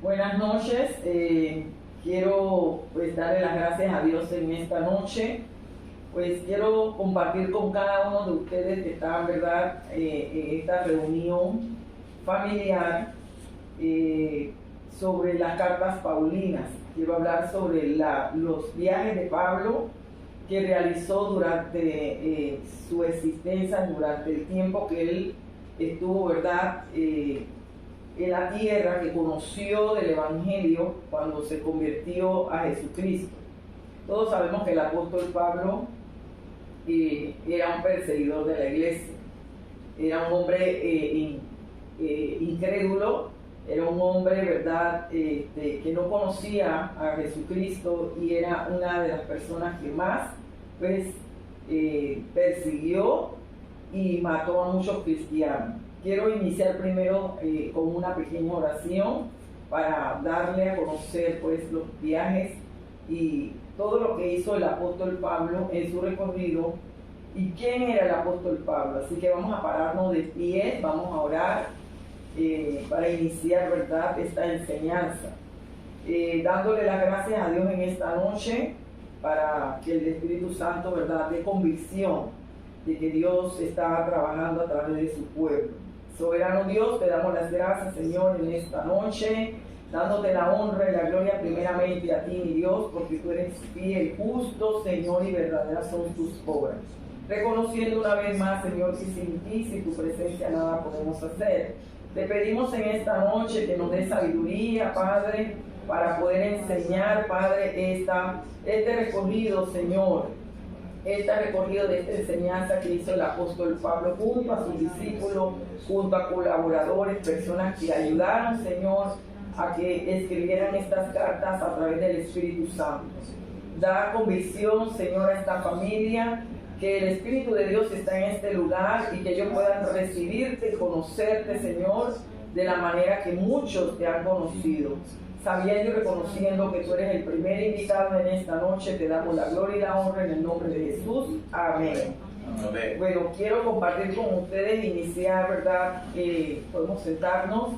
Buenas noches. Quiero darle las gracias a Dios en esta noche. Pues quiero compartir con cada uno de ustedes que están, ¿verdad?, en esta reunión familiar sobre las cartas paulinas. Quiero hablar sobre los viajes de Pablo que realizó durante su existencia, durante el tiempo que él estuvo, ¿verdad?, en la tierra, que conoció del Evangelio cuando se convirtió a Jesucristo. Todos sabemos que el apóstol Pablo era un perseguidor de la iglesia, era un hombre incrédulo, era un hombre, ¿verdad?, que no conocía a Jesucristo, y era una de las personas que más persiguió y mató a muchos cristianos. Quiero iniciar primero con una pequeña oración para darle a conocer los viajes y todo lo que hizo el apóstol Pablo en su recorrido y quién era el apóstol Pablo. Así que vamos a pararnos de pie, vamos a orar para iniciar, ¿verdad?, esta enseñanza, dándole las gracias a Dios en esta noche para que el Espíritu Santo, ¿verdad?, dé convicción de que Dios está trabajando a través de su pueblo. Soberano Dios, te damos las gracias, Señor, en esta noche, dándote la honra y la gloria primeramente a ti, mi Dios, porque tú eres fiel, justo, Señor, y verdaderas son tus obras. Reconociendo una vez más, Señor, que sin ti, sin tu presencia, nada podemos hacer. Te pedimos en esta noche que nos dé sabiduría, Padre, para poder enseñar, Padre, este recorrido, Señor, este recorrido de esta enseñanza que hizo el apóstol Pablo junto a sus discípulos, junto a colaboradores, personas que ayudaron, Señor, a que escribieran estas cartas a través del Espíritu Santo. Da convicción, Señor, a esta familia, que el Espíritu de Dios está en este lugar y que ellos puedan recibirte y conocerte, Señor, de la manera que muchos te han conocido. Sabiendo y reconociendo que tú eres el primer invitado en esta noche, te damos la gloria y la honra en el nombre de Jesús. Amén. Amén. Bueno, quiero compartir con ustedes, iniciar, ¿verdad? Podemos sentarnos.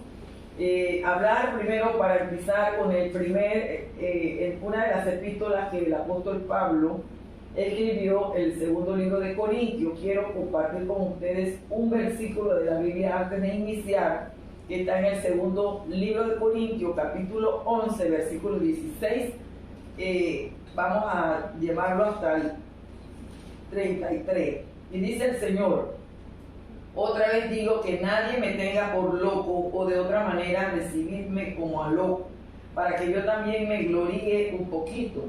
Hablar primero, para empezar, con el una de las epístolas que el apóstol Pablo escribió, el segundo libro de Corintios. Quiero compartir con ustedes un versículo de la Biblia antes de iniciar, que está en el segundo libro de Corintios, capítulo 11, versículo 16. Vamos a llevarlo hasta el 33. Y dice el Señor: otra vez digo que nadie me tenga por loco, o de otra manera recibidme como a loco, para que yo también me gloríe un poquito.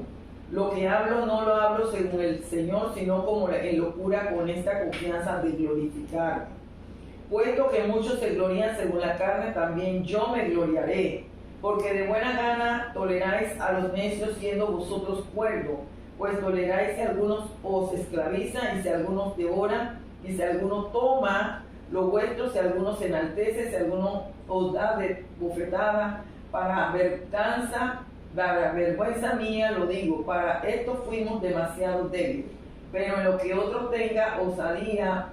Lo que hablo no lo hablo según el Señor, sino como en locura, con esta confianza de glorificar. Puesto que muchos se glorían según la carne, también yo me gloriaré, porque de buena gana toleráis a los necios, siendo vosotros cuerdos, pues toleráis si algunos os esclavizan, y si algunos devoran, y si alguno toma lo vuestro, si alguno se enaltece, si alguno os da de bofetada para vergüenza mía, lo digo. Para esto fuimos demasiado débiles. Pero en lo que otro tenga osadía,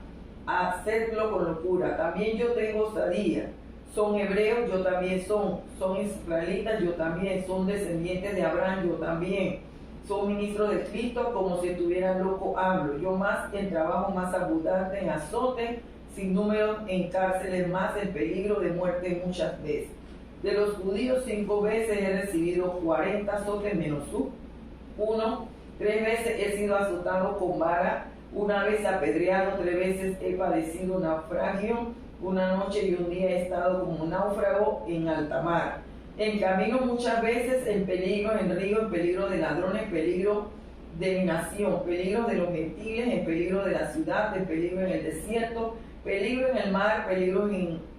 hacedlo con locura. También yo tengo osadía. Son hebreos, yo también son israelitas, yo también. Son descendientes de Abraham, yo también. Son ministros de Cristo, como si estuvieran loco hablo. Yo más en trabajo, más abundante en azote, sin número en cárceles, más en peligro de muerte muchas veces. De los judíos 5 veces he recibido 40 azotes menos uno. 3 veces he sido azotado con vara, 1 vez apedreado, 3 veces he padecido naufragio, 1 noche y 1 día he estado como náufrago en alta mar. En camino muchas veces, en peligro, en río, en peligro de ladrones, en peligro de mi nación, peligro de los gentiles, en peligro de la ciudad, en peligro en el desierto, peligro en el mar, peligro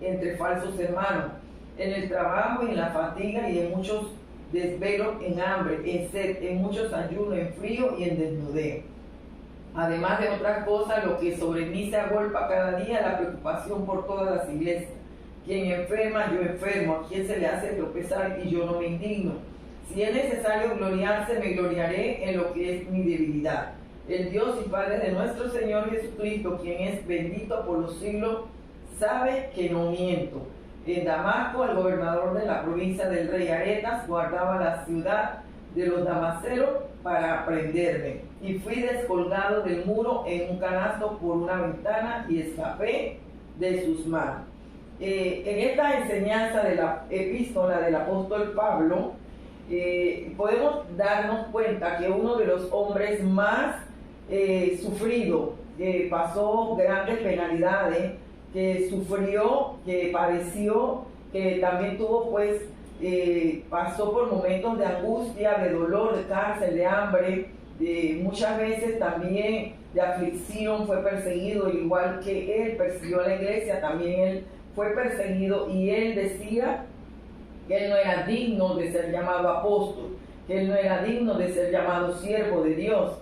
entre falsos hermanos, en el trabajo y en la fatiga, y en muchos desvelos, en hambre, en sed, en muchos ayunos, en frío y en desnudez. Además de otras cosas, lo que sobre mí se agolpa cada día, la preocupación por todas las iglesias. Quien enferma, yo enfermo. A quien se le hace tropezar y yo no me indigno. Si es necesario gloriarse, me gloriaré en lo que es mi debilidad. El Dios y Padre de nuestro Señor Jesucristo, quien es bendito por los siglos, sabe que no miento. En Damasco, el gobernador de la provincia del rey Aretas guardaba la ciudad de los damaseros para prenderme. Y fui descolgado del muro en un canasto por una ventana y escapé de sus manos. En esta enseñanza de la epístola del apóstol Pablo, podemos darnos cuenta que uno de los hombres más sufrido, que pasó grandes penalidades, que sufrió, que padeció, que también tuvo pues, pasó por momentos de angustia, de dolor, de cárcel, de hambre, muchas veces también de aflicción, fue perseguido, igual que él persiguió a la iglesia, también él fue perseguido, y él decía que él no era digno de ser llamado apóstol, que él no era digno de ser llamado siervo de Dios.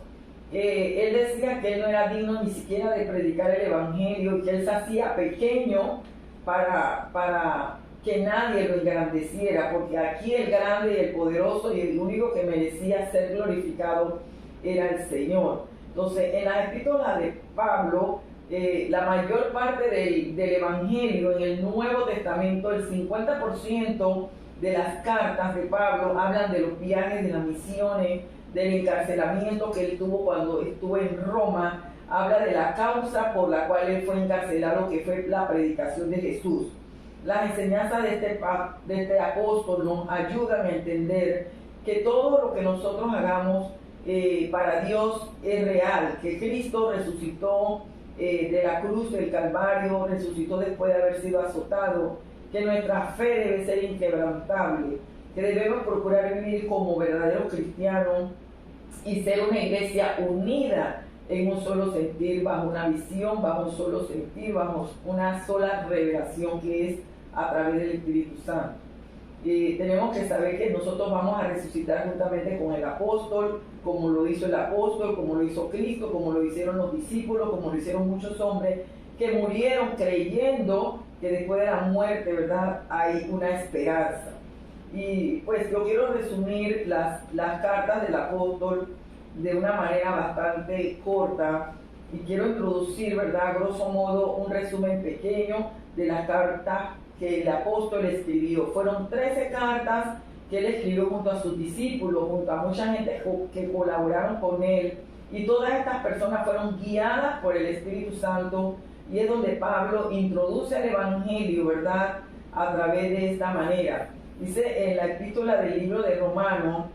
Él decía que él no era digno ni siquiera de predicar el evangelio, y que él se hacía pequeño para que nadie lo engrandeciera, porque aquí el grande y el poderoso y el único que merecía ser glorificado era el Señor. Entonces, en la epístola de Pablo, la mayor parte del evangelio en el Nuevo Testamento, el 50% de las cartas de Pablo hablan de los viajes, de las misiones, del encarcelamiento que él tuvo cuando estuvo en Roma. Habla de la causa por la cual él fue encarcelado, que fue la predicación de Jesús. Las enseñanzas de este apóstol nos ayudan a entender que todo lo que nosotros hagamos para Dios es real, que Cristo resucitó de la cruz del Calvario, resucitó después de haber sido azotado, que nuestra fe debe ser inquebrantable, que debemos procurar vivir como verdaderos cristianos y ser una iglesia unida en un solo sentir, bajo una visión, bajo un solo sentir, bajo una sola revelación, que es a través del Espíritu Santo. Tenemos que saber que nosotros vamos a resucitar juntamente con el apóstol, como lo hizo el apóstol, como lo hizo Cristo, como lo hicieron los discípulos, como lo hicieron muchos hombres que murieron creyendo que después de la muerte, ¿verdad?, hay una esperanza. Y pues yo quiero resumir las cartas del apóstol de una manera bastante corta, y quiero introducir, ¿verdad?, grosso modo, un resumen pequeño de las cartas que el apóstol escribió. Fueron 13 cartas que él escribió junto a sus discípulos, junto a mucha gente que colaboraron con él, y todas estas personas fueron guiadas por el Espíritu Santo, y es donde Pablo introduce el evangelio, ¿verdad?, a través de esta manera. Dice en la epístola del libro de Romanos,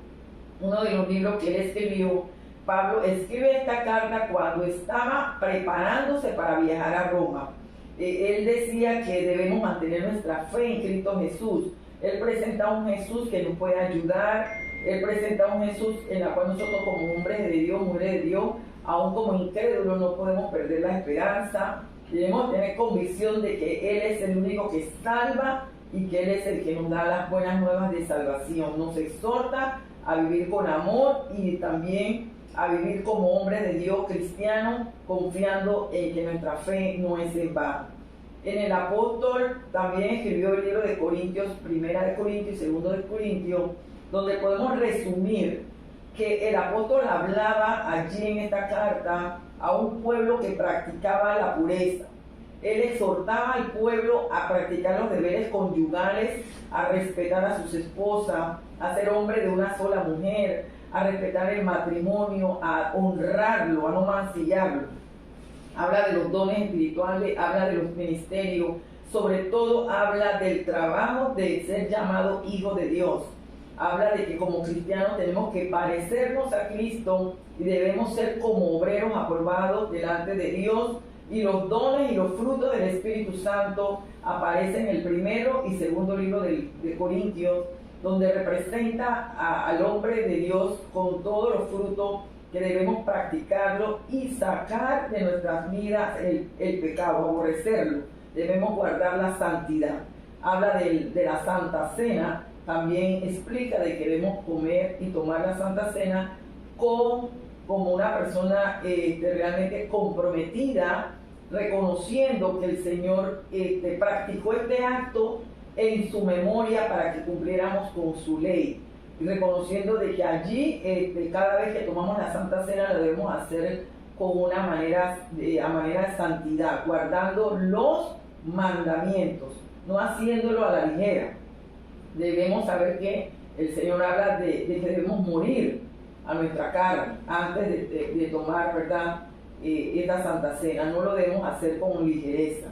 uno de los libros que él escribió, Pablo escribe esta carta cuando estaba preparándose para viajar a Roma. Él decía que debemos mantener nuestra fe en Cristo Jesús. Él presenta a un Jesús que nos puede ayudar. Él presenta a un Jesús en la cual nosotros, como hombres de Dios, mujeres de Dios, aún como incrédulos, no podemos perder la esperanza. Debemos tener convicción de que Él es el único que salva y que Él es el que nos da las buenas nuevas de salvación. Nos exhorta a vivir con amor y también a vivir como hombres de Dios cristianos, confiando en que nuestra fe no es en vano. En el apóstol también escribió el libro de Corintios, Primera de Corintios y Segundo de Corintios, donde podemos resumir que el apóstol hablaba allí en esta carta a un pueblo que practicaba la pureza. Él exhortaba al pueblo a practicar los deberes conyugales, a respetar a sus esposas, a ser hombre de una sola mujer, a respetar el matrimonio, a honrarlo, a no mancillarlo. Habla de los dones espirituales, habla de los ministerios, sobre todo habla del trabajo de ser llamado hijo de Dios. Habla de que como cristianos tenemos que parecernos a Cristo y debemos ser como obreros aprobados delante de Dios, y los dones y los frutos del Espíritu Santo aparecen en el primero y segundo libro de Corintios, donde representa al hombre de Dios con todos los frutos que debemos practicarlo y sacar de nuestras vidas el pecado, aborrecerlo. Debemos guardar la santidad. Habla de la Santa Cena, también explica de que debemos comer y tomar la Santa Cena como una persona realmente comprometida, reconociendo que el Señor practicó este acto en su memoria para que cumpliéramos con su ley, y reconociendo de que allí cada vez que tomamos la Santa Cena lo debemos hacer con a manera de santidad, guardando los mandamientos. no haciéndolo a la ligera. Debemos saber que el Señor habla de que debemos morir a nuestra carne antes de tomar, ¿verdad?, esta Santa Cena. No lo debemos hacer con ligereza.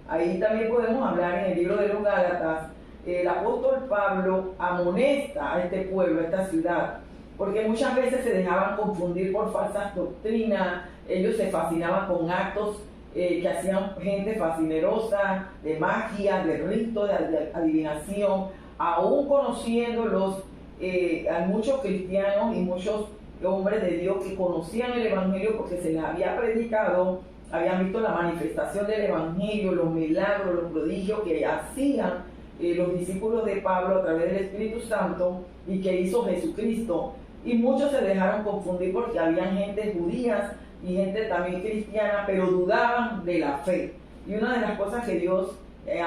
Ahí también podemos hablar en el libro de los Gálatas. El apóstol Pablo amonesta a este pueblo, a esta ciudad, porque muchas veces se dejaban confundir por falsas doctrinas. Ellos se fascinaban con actos que hacían gente fascinerosa, de magia, de rito, de adivinación, aún conociéndolos. Hay muchos cristianos y muchos hombres de Dios que conocían el Evangelio porque se les había predicado, habían visto la manifestación del Evangelio, los milagros, los prodigios que hacían los discípulos de Pablo a través del Espíritu Santo y que hizo Jesucristo. Y muchos se dejaron confundir porque habían gente judías y gente también cristiana, pero dudaban de la fe. Y una de las cosas que Dios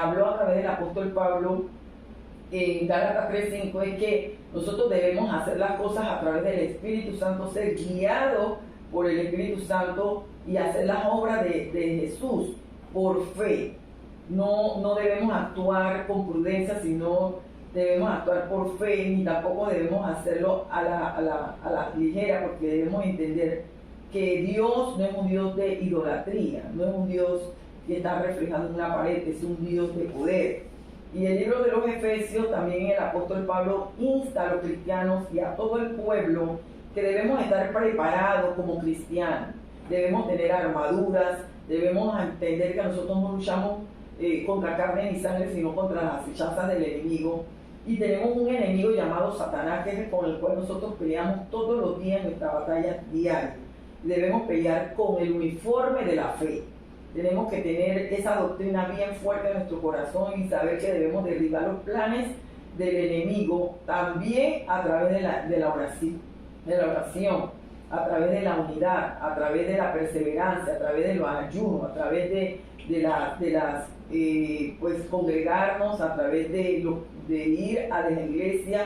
habló a través del apóstol Pablo en Gálatas 3:5 es que nosotros debemos hacer las cosas a través del Espíritu Santo, ser guiados por el Espíritu Santo y hacer las obras de Jesús por fe. No debemos actuar con prudencia, sino debemos actuar por fe, ni tampoco debemos hacerlo a la ligera, porque debemos entender que Dios no es un Dios de idolatría, no es un Dios que está reflejado en una pared, es un Dios de poder. Y el libro de los Efesios, también el apóstol Pablo insta a los cristianos y a todo el pueblo que debemos estar preparados como cristianos. Debemos tener armaduras, debemos entender que nosotros no luchamos contra carne ni sangre, sino contra las hechazas del enemigo. Y tenemos un enemigo llamado Satanás, que es con el cual nosotros peleamos todos los días en nuestra batalla diaria. Debemos pelear con el uniforme de la fe. Tenemos que tener esa doctrina bien fuerte en nuestro corazón y saber que debemos derribar los planes del enemigo también a través de la oración, a través de la unidad, a través de la perseverancia, a través de los ayunos, a través de pues congregarnos, a través de ir a la iglesia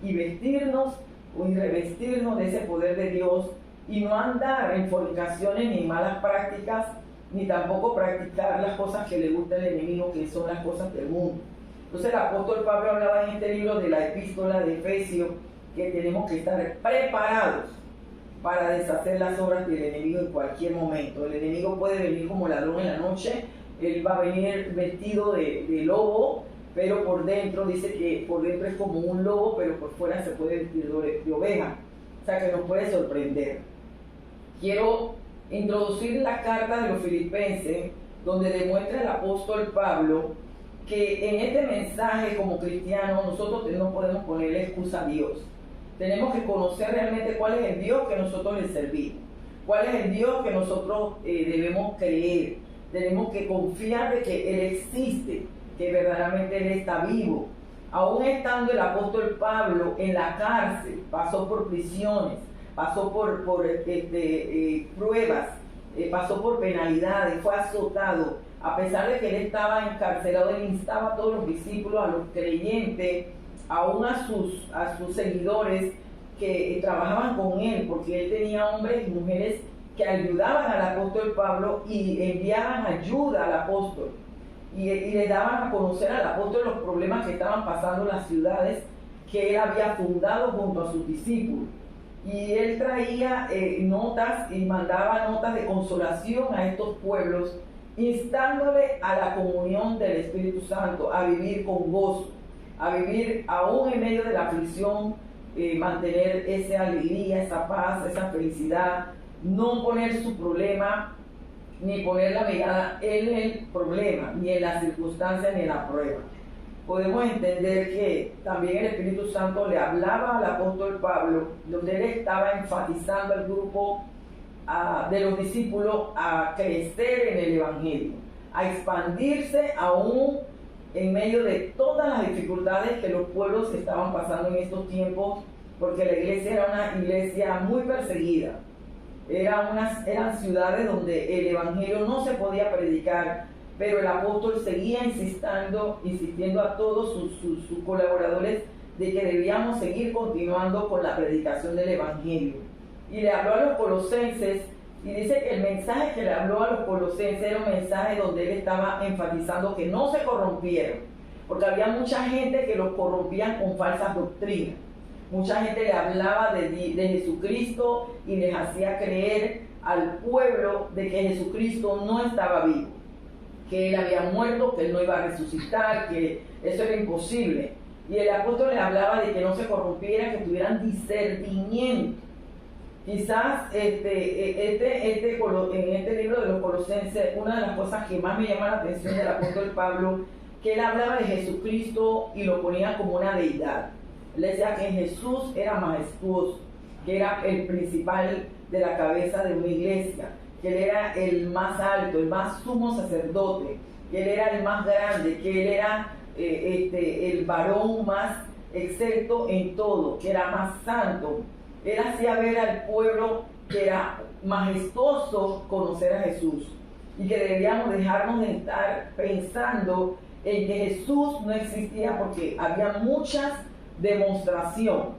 y vestirnos y revestirnos de ese poder de Dios y no andar en fornicaciones ni malas prácticas, ni tampoco practicar las cosas que le gusta al enemigo, que son las cosas del mundo. Entonces el apóstol Pablo hablaba en este libro de la epístola de Efesios que tenemos que estar preparados para deshacer las obras del enemigo en cualquier momento. El enemigo puede venir como ladrón en la noche, él va a venir vestido de lobo, pero por dentro, dice que por dentro es como un lobo, pero por fuera se puede vestir de oveja. O sea que nos puede sorprender. Quiero introducir la carta de los Filipenses, donde demuestra el apóstol Pablo que en este mensaje como cristianos nosotros no podemos ponerle excusa a Dios. Tenemos que conocer realmente cuál es el Dios que nosotros le servimos, cuál es el Dios que nosotros debemos creer. Tenemos que confiar de que Él existe, que verdaderamente Él está vivo. Aún estando el apóstol Pablo en la cárcel, pasó por prisiones, pasó por pruebas, pasó por penalidades, fue azotado. A pesar de que él estaba encarcelado, él instaba a todos los discípulos, a los creyentes, aún a sus seguidores que trabajaban con él, porque él tenía hombres y mujeres que ayudaban al apóstol Pablo y enviaban ayuda al apóstol. Y le daban a conocer al apóstol los problemas que estaban pasando en las ciudades que él había fundado junto a sus discípulos. Y él traía notas y mandaba notas de consolación a estos pueblos, instándole a la comunión del Espíritu Santo, a vivir con gozo, a vivir aún en medio de la aflicción, mantener esa alegría, esa paz, esa felicidad, no poner su problema, ni poner la mirada en el problema, ni en la circunstancia, ni en la prueba. Podemos entender que también el Espíritu Santo le hablaba al apóstol Pablo, donde él estaba enfatizando al grupo de los discípulos a crecer en el Evangelio, a expandirse aún en medio de todas las dificultades que los pueblos estaban pasando en estos tiempos, porque la iglesia era una iglesia muy perseguida. Eran ciudades donde el Evangelio no se podía predicar, pero el apóstol seguía insistiendo a todos sus colaboradores de que debíamos seguir continuando con la predicación del Evangelio. Y le habló a los colosenses, y dice que el mensaje que le habló a los colosenses era un mensaje donde él estaba enfatizando que no se corrompieran, porque había mucha gente que los corrompían con falsas doctrinas. Mucha gente le hablaba de Jesucristo y les hacía creer al pueblo de que Jesucristo no estaba vivo, que Él había muerto, que Él no iba a resucitar, que eso era imposible. Y el apóstol le hablaba de que no se corrompieran, que tuvieran discernimiento. Quizás en este libro de los Colosenses, una de las cosas que más me llama la atención del apóstol Pablo, que él hablaba de Jesucristo y lo ponía como una deidad. Él decía que Jesús era majestuoso, que era el principal de la cabeza de una iglesia, que Él era el más alto, el más sumo sacerdote, que Él era el más grande, que Él era el varón más excelso en todo, que era más santo. Él hacía ver al pueblo que era majestuoso conocer a Jesús y que debíamos dejarnos de estar pensando en que Jesús no existía, porque había muchas demostraciones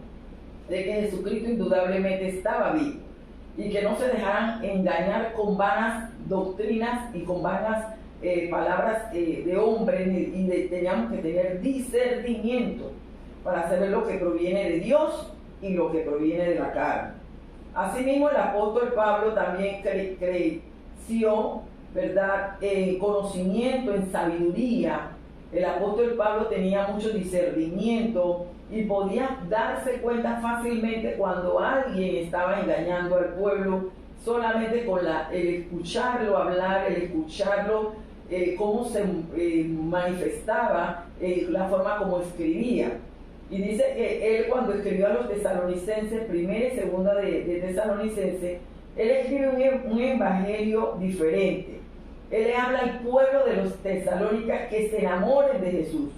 de que Jesucristo indudablemente estaba vivo, y que no se dejaran engañar con vanas doctrinas y con vanas palabras de hombres, y teníamos que tener discernimiento para saber lo que proviene de Dios y lo que proviene de la carne. Asimismo, el apóstol Pablo también creció, ¿verdad?, en conocimiento, en sabiduría. El apóstol Pablo tenía mucho discernimiento y podía darse cuenta fácilmente cuando alguien estaba engañando al pueblo, solamente con el escucharlo hablar, el escucharlo cómo se manifestaba, la forma como escribía. Y dice que él, cuando escribió a los tesalonicenses, primera y segunda de Tesalonicenses, él escribe un evangelio diferente. Él le habla al pueblo de los tesalónicas que se enamoren de Jesús,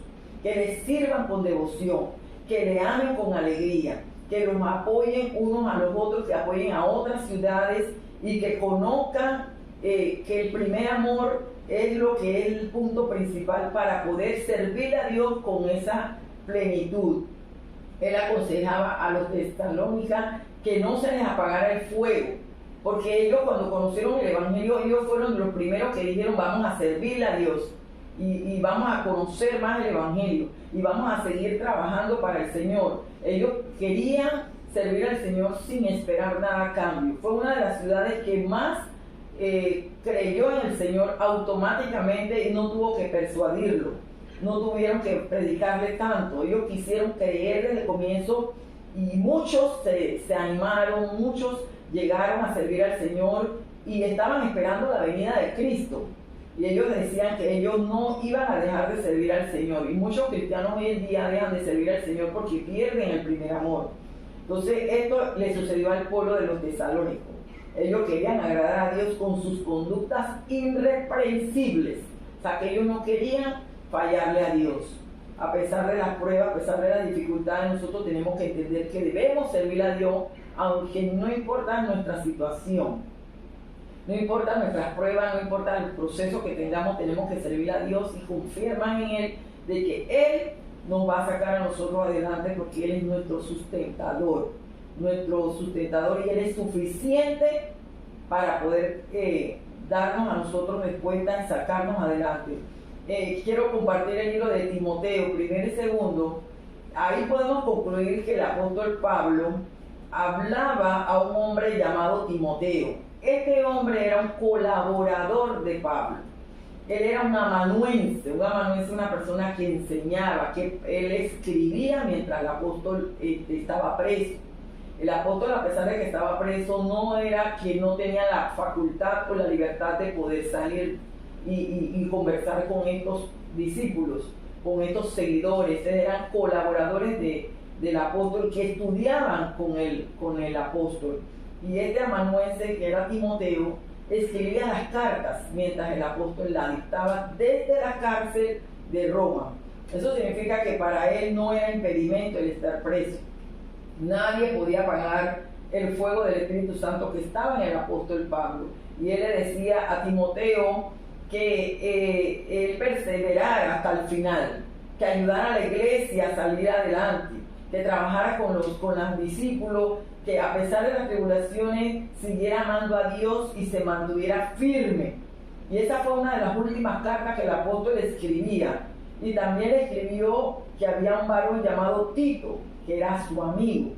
que le sirvan con devoción, que le amen con alegría, que los apoyen unos a los otros, que apoyen a otras ciudades, y que conozcan que el primer amor es lo que es el punto principal para poder servir a Dios con esa plenitud. Él aconsejaba a los tesalónicas que no se les apagara el fuego, porque ellos, cuando conocieron el evangelio, ellos fueron los primeros que dijeron: vamos a servirle a Dios y vamos a conocer más el evangelio y vamos a seguir trabajando para el Señor. Ellos querían servir al Señor sin esperar nada a cambio. Fue una de las ciudades que más creyó en el Señor automáticamente, y no tuvo que persuadirlo, no tuvieron que predicarle tanto. Ellos quisieron creer desde el comienzo, y muchos se animaron, muchos llegaron a servir al Señor y estaban esperando la venida de Cristo. Y ellos decían que ellos no iban a dejar de servir al Señor. Y muchos cristianos hoy en día dejan de servir al Señor porque pierden el primer amor. Entonces esto le sucedió al pueblo de los tesalónicos. Ellos querían agradar a Dios con sus conductas irreprensibles. O sea, que ellos no querían fallarle a Dios. A pesar de las pruebas, a pesar de las dificultades, nosotros tenemos que entender que debemos servir a Dios, aunque no importa nuestra situación, no importa nuestras pruebas, no importa el proceso que tengamos, tenemos que servir a Dios y confiar más en Él, de que Él nos va a sacar a nosotros adelante, porque Él es nuestro sustentador, y Él es suficiente para poder darnos a nosotros respuesta y sacarnos adelante. Quiero compartir el libro de Timoteo, primero y segundo. Ahí podemos concluir que el apóstol Pablo hablaba a un hombre llamado Timoteo. Este hombre era un colaborador de Pablo. Él era un amanuense. Un amanuense, una persona que enseñaba, que él escribía mientras el apóstol estaba preso. El apóstol, a pesar de que estaba preso, no era que no tenía la facultad o la libertad de poder salir y conversar con estos discípulos, con estos seguidores. Eran colaboradores del apóstol, que estudiaban con el apóstol. Y este amanuense, que era Timoteo, escribía las cartas mientras el apóstol la dictaba desde la cárcel de Roma. Eso significa que para él no era impedimento el estar preso. Nadie podía apagar el fuego del Espíritu Santo que estaba en el apóstol Pablo. Y él le decía a Timoteo que él perseverara hasta el final, que ayudara a la iglesia a salir adelante, que trabajara con los discípulos, que a pesar de las tribulaciones siguiera amando a Dios y se mantuviera firme. Y esa fue una de las últimas cartas que el apóstol escribía. Y también le escribió que había un varón llamado Tito, que era su amigo.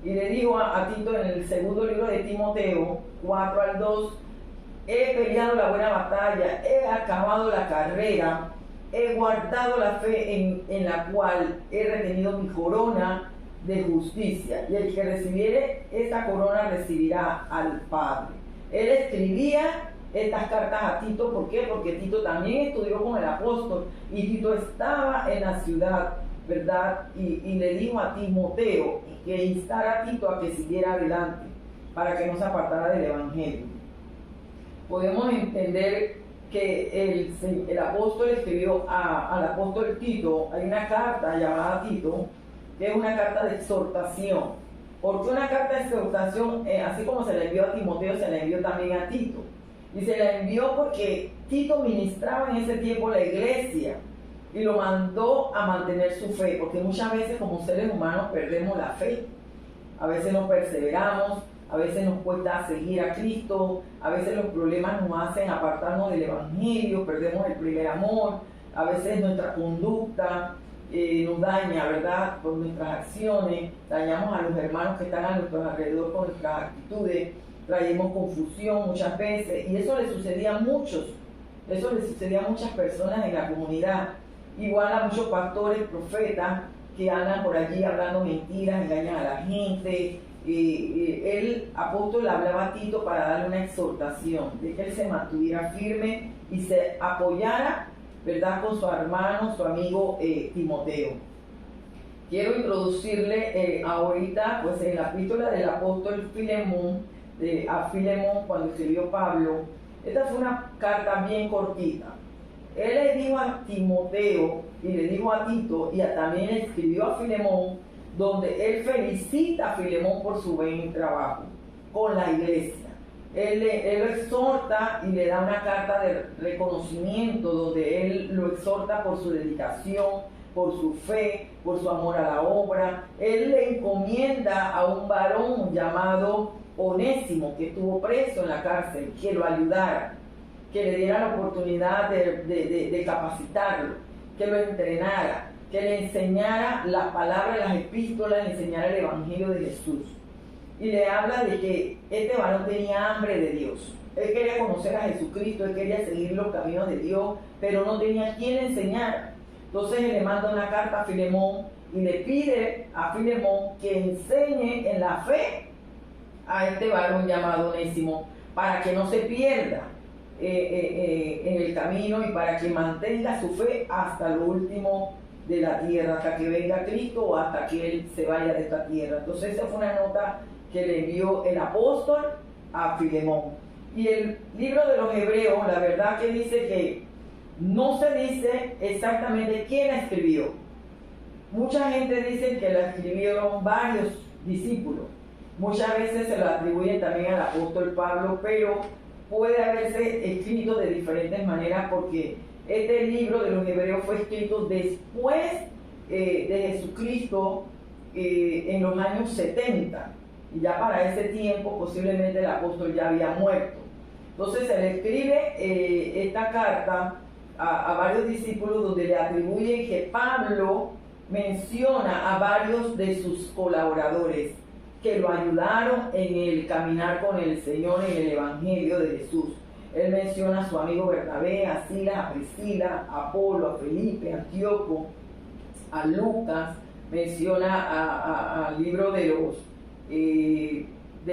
Y le dijo a Tito en el segundo libro de Timoteo, 4-2, he peleado la buena batalla, he acabado la carrera, he guardado la fe en la cual he retenido mi corona de justicia. Y el que recibiere esta corona recibirá al Padre. Él escribía estas cartas a Tito, ¿por qué? Porque Tito también estudió con el apóstol y Tito estaba en la ciudad, ¿verdad? Y le dijo a Timoteo que instara a Tito a que siguiera adelante para que no se apartara del evangelio. Podemos entender que el apóstol escribió al apóstol Tito, hay una carta llamada Tito, que es una carta de exhortación. Porque una carta de exhortación, así como se le envió a Timoteo, se le envió también a Tito. Y se la envió porque Tito ministraba en ese tiempo la iglesia y lo mandó a mantener su fe, porque muchas veces como seres humanos perdemos la fe. A veces no perseveramos, a veces nos cuesta seguir a Cristo, a veces los problemas nos hacen apartarnos del evangelio, perdemos el primer amor, a veces nuestra conducta nos daña, ¿verdad? Por nuestras acciones, dañamos a los hermanos que están a nuestro alrededor con nuestras actitudes, traemos confusión muchas veces, y eso le sucedía a muchos, eso le sucedía a muchas personas en la comunidad, igual a muchos pastores, profetas, que andan por allí hablando mentiras, engañan a la gente. El apóstol hablaba a Tito para darle una exhortación, de que él se mantuviera firme y se apoyara, ¿verdad?, con su hermano, su amigo Timoteo. Quiero introducirle ahorita, pues en la epístola del apóstol Filemón, a Filemón cuando escribió Pablo. Esta fue una carta bien cortita. Él le dijo a Timoteo y le dijo a Tito y también escribió a Filemón, donde él felicita a Filemón por su buen trabajo con la iglesia. Él lo exhorta y le da una carta de reconocimiento donde él lo exhorta por su dedicación, por su fe, por su amor a la obra. Él le encomienda a un varón llamado Onésimo, que estuvo preso en la cárcel, que lo ayudara, que le diera la oportunidad de capacitarlo, que lo entrenara, que le enseñara las palabras, las epístolas, le enseñara el evangelio de Jesús. Y le habla de que este varón tenía hambre de Dios. Él quería conocer a Jesucristo, él quería seguir los caminos de Dios, pero no tenía quien le enseñara. Entonces él le manda una carta a Filemón y le pide a Filemón que enseñe en la fe a este varón llamado Onésimo, para que no se pierda en el camino y para que mantenga su fe hasta lo último de la tierra, hasta que venga Cristo o hasta que Él se vaya de esta tierra. Entonces esa fue una nota que le envió el apóstol a Filemón. Y el libro de los Hebreos, la verdad que dice que no se dice exactamente quién la escribió. Mucha gente dice que la escribieron varios discípulos. Muchas veces se lo atribuyen también al apóstol Pablo, pero puede haberse escrito de diferentes maneras porque este libro de los Hebreos fue escrito después de Jesucristo en los años 70. Y ya para ese tiempo posiblemente el apóstol ya había muerto. Entonces se le escribe esta carta a varios discípulos donde le atribuyen que Pablo menciona a varios de sus colaboradores que lo ayudaron en el caminar con el Señor en el Evangelio de Jesús. Él menciona a su amigo Bernabé, a Silas, a Priscila, a Apolo, a Felipe, a Antíoco, a Lucas, menciona al libro de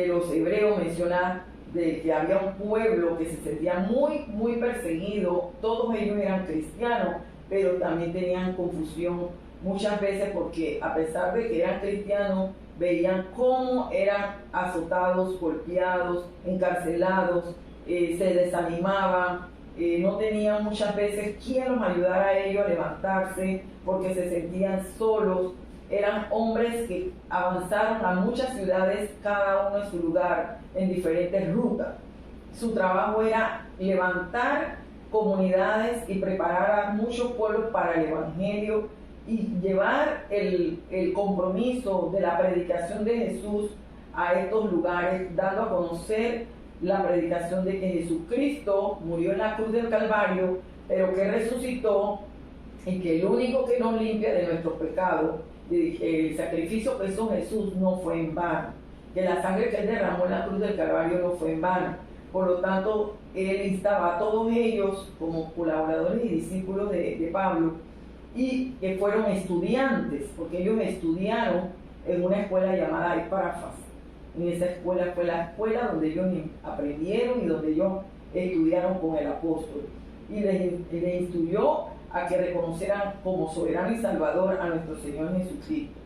los Hebreos, menciona de que había un pueblo que se sentía muy perseguido. Todos ellos eran cristianos, pero también tenían confusión muchas veces porque a pesar de que eran cristianos, veían cómo eran azotados, golpeados, encarcelados, se desanimaban, no tenían muchas veces quien los ayudara a ellos a levantarse porque se sentían solos. Eran hombres que avanzaron a muchas ciudades, cada uno en su lugar, en diferentes rutas. Su trabajo era levantar comunidades y preparar a muchos pueblos para el Evangelio y llevar el compromiso de la predicación de Jesús a estos lugares, dando a conocer la predicación de que Jesucristo murió en la cruz del Calvario, pero que resucitó y que el único que nos limpia de nuestro pecado, y que el sacrificio que hizo Jesús no fue en vano, que la sangre que él derramó en la cruz del Calvario no fue en vano. Por lo tanto, él instaba a todos ellos como colaboradores y discípulos de Pablo, y que fueron estudiantes, porque ellos estudiaron en una escuela llamada Epafras. En esa escuela fue la escuela donde ellos aprendieron y donde ellos estudiaron con el apóstol. Y les instruyó a que reconocieran como soberano y salvador a nuestro Señor Jesucristo.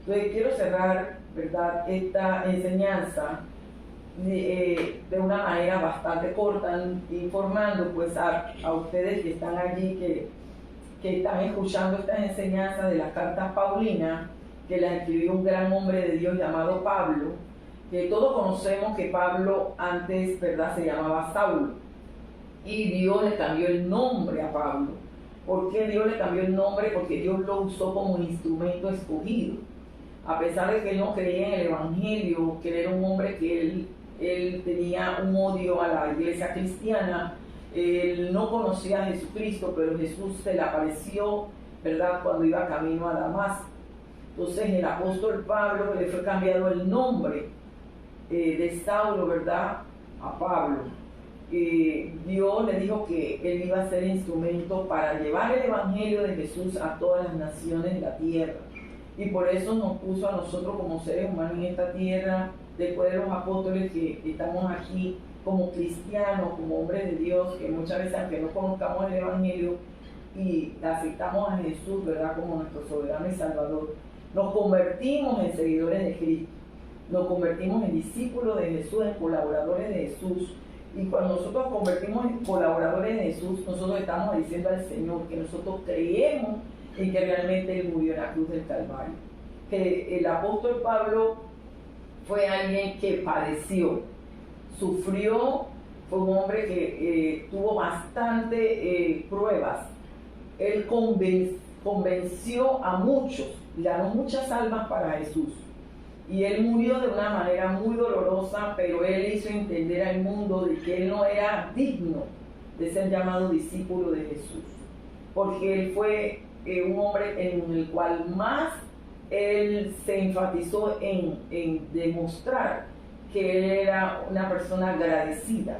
Entonces quiero cerrar, ¿verdad?, esta enseñanza de una manera bastante corta, informando pues a ustedes que están allí, que están escuchando estas enseñanzas de las cartas Paulinas, que las escribió un gran hombre de Dios llamado Pablo, que todos conocemos que Pablo antes, ¿verdad?, se llamaba Saulo, y Dios le cambió el nombre a Pablo. ¿Por qué Dios le cambió el nombre? Porque Dios lo usó como un instrumento escogido. A pesar de que él no creía en el Evangelio, que él era un hombre que él tenía un odio a la iglesia cristiana, él no conocía a Jesucristo, pero Jesús se le apareció, ¿verdad?, cuando iba camino a Damasco. Entonces el apóstol Pablo le fue cambiado el nombre de Saulo, ¿verdad?, a Pablo. Dios le dijo que él iba a ser instrumento para llevar el Evangelio de Jesús a todas las naciones de la tierra. Y por eso nos puso a nosotros como seres humanos en esta tierra, después de los apóstoles que estamos aquí como cristianos, como hombres de Dios, que muchas veces, aunque no conozcamos el Evangelio y aceptamos a Jesús, ¿verdad?, como nuestro soberano y salvador, nos convertimos en seguidores de Cristo, nos convertimos en discípulos de Jesús, en colaboradores de Jesús. Y cuando nosotros nos convertimos en colaboradores de Jesús, nosotros estamos diciendo al Señor que nosotros creemos en que realmente Él murió en la cruz del Calvario. Que el apóstol Pablo fue alguien que padeció, sufrió, fue un hombre que tuvo bastante pruebas. Él convenció a muchos, ganó muchas almas para Jesús. Y él murió de una manera muy dolorosa, pero él hizo entender al mundo de que él no era digno de ser llamado discípulo de Jesús, porque él fue un hombre en el cual más él se enfatizó en demostrar que él era una persona agradecida,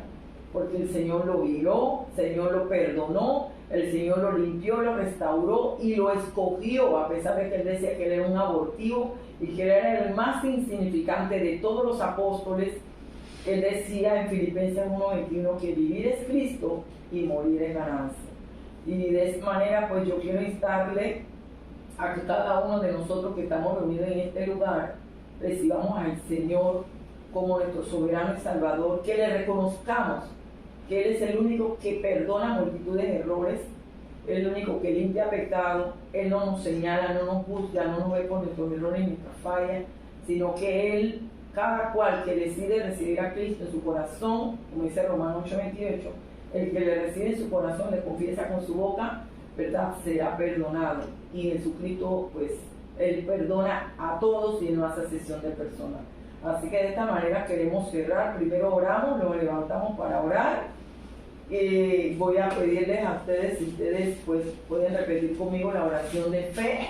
porque el Señor lo viró, el Señor lo perdonó, el Señor lo limpió, lo restauró y lo escogió, a pesar de que él decía que él era un abortivo y que él era el más insignificante de todos los apóstoles. Él decía en Filipenses 1:21 que vivir es Cristo y morir es ganancia. Y de esa manera pues yo quiero instarle a que cada uno de nosotros que estamos reunidos en este lugar recibamos al Señor como nuestro soberano y salvador, que le reconozcamos que Él es el único que perdona multitudes de errores, Él es el único que limpia pecado, Él no nos señala, no nos juzga, no nos ve por nuestros errores y nuestras fallas, sino que Él, cada cual que decide recibir a Cristo en su corazón, como dice Romanos 8:28, el que le recibe en su corazón, le confiesa con su boca, ¿verdad?, será perdonado. Y Jesucristo, pues, Él perdona a todos y Él no hace acepción de personas. Así que de esta manera queremos cerrar. Primero oramos, luego levantamos para orar. Voy a pedirles a ustedes, si ustedes pues pueden repetir conmigo la oración de fe,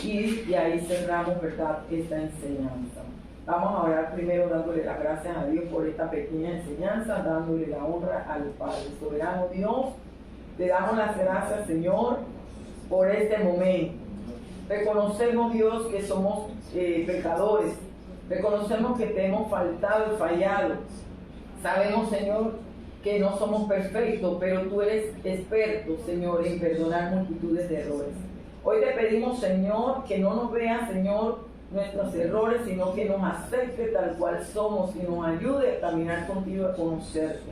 y ahí cerramos, ¿verdad?, esta enseñanza. Vamos a orar primero dándole las gracias a Dios por esta pequeña enseñanza, dándole la honra al Padre. Soberano Dios, te damos las gracias, Señor, por este momento. Reconocemos, Dios, que somos pecadores. Reconocemos que te hemos faltado y fallado. Sabemos, Señor, que no somos perfectos, pero tú eres experto, Señor, en perdonar multitudes de errores. Hoy te pedimos, Señor, que no nos veas, Señor, nuestros errores, sino que nos acepte tal cual somos y nos ayude a caminar contigo, a conocerte.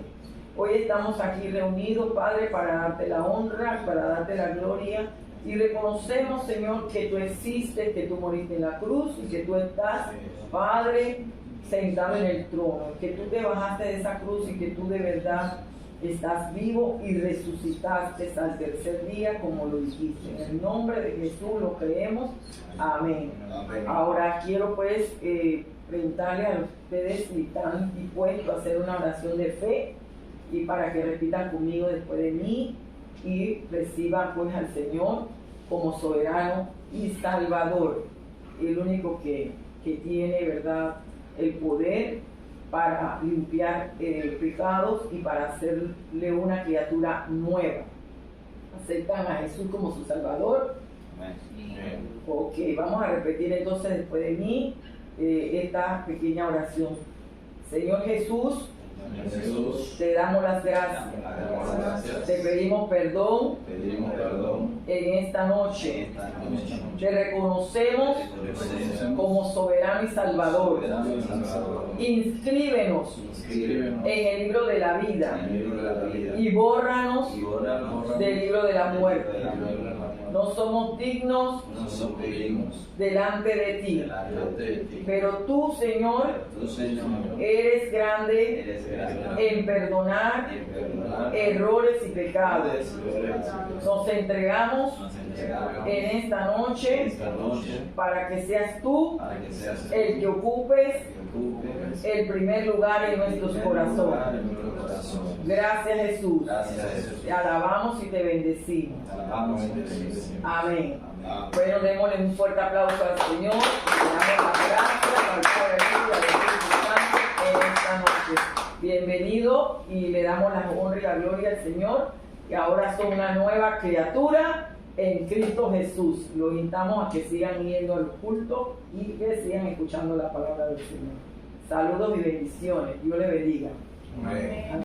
Hoy estamos aquí reunidos, Padre, para darte la honra, para darte la gloria, y reconocemos, Señor, que tú existes, que tú moriste en la cruz y que tú estás, Padre, sentado en el trono, que tú te bajaste de esa cruz y que tú de verdad estás vivo y resucitaste al tercer día, como lo dijiste. En el nombre de Jesús lo creemos. Amén. Amén. Ahora quiero pues preguntarle a ustedes si están dispuestos a hacer una oración de fe, y para que repitan conmigo después de mí y reciban pues al Señor como soberano y salvador, el único que tiene, ¿verdad?, el poder para limpiar pecados y para hacerle una criatura nueva. ¿Aceptan a Jesús como su Salvador? Ok, vamos a repetir entonces después de mí esta pequeña oración. Señor Jesús, te damos las gracias. Te pedimos perdón en esta noche. Te reconocemos como soberano y salvador. Inscríbenos en el libro de la vida y bórranos del libro de la muerte. No somos dignos delante de ti, pero tú, Señor, eres grande en perdonar errores y pecados. Nos entregamos en esta noche para que seas tú el que ocupes el primer lugar en nuestros corazones. Gracias, Jesús. Te alabamos y te bendecimos. Amén. Bueno, démosle un fuerte aplauso al Señor. Le damos las gracias al Padre y al Espíritu Santo en esta noche. Bienvenido y le damos la honra y la gloria al Señor, que ahora son una nueva criatura en Cristo Jesús. Los invitamos a que sigan yendo al culto y que sigan escuchando la palabra del Señor. Saludos y bendiciones. Dios les bendiga. Amén.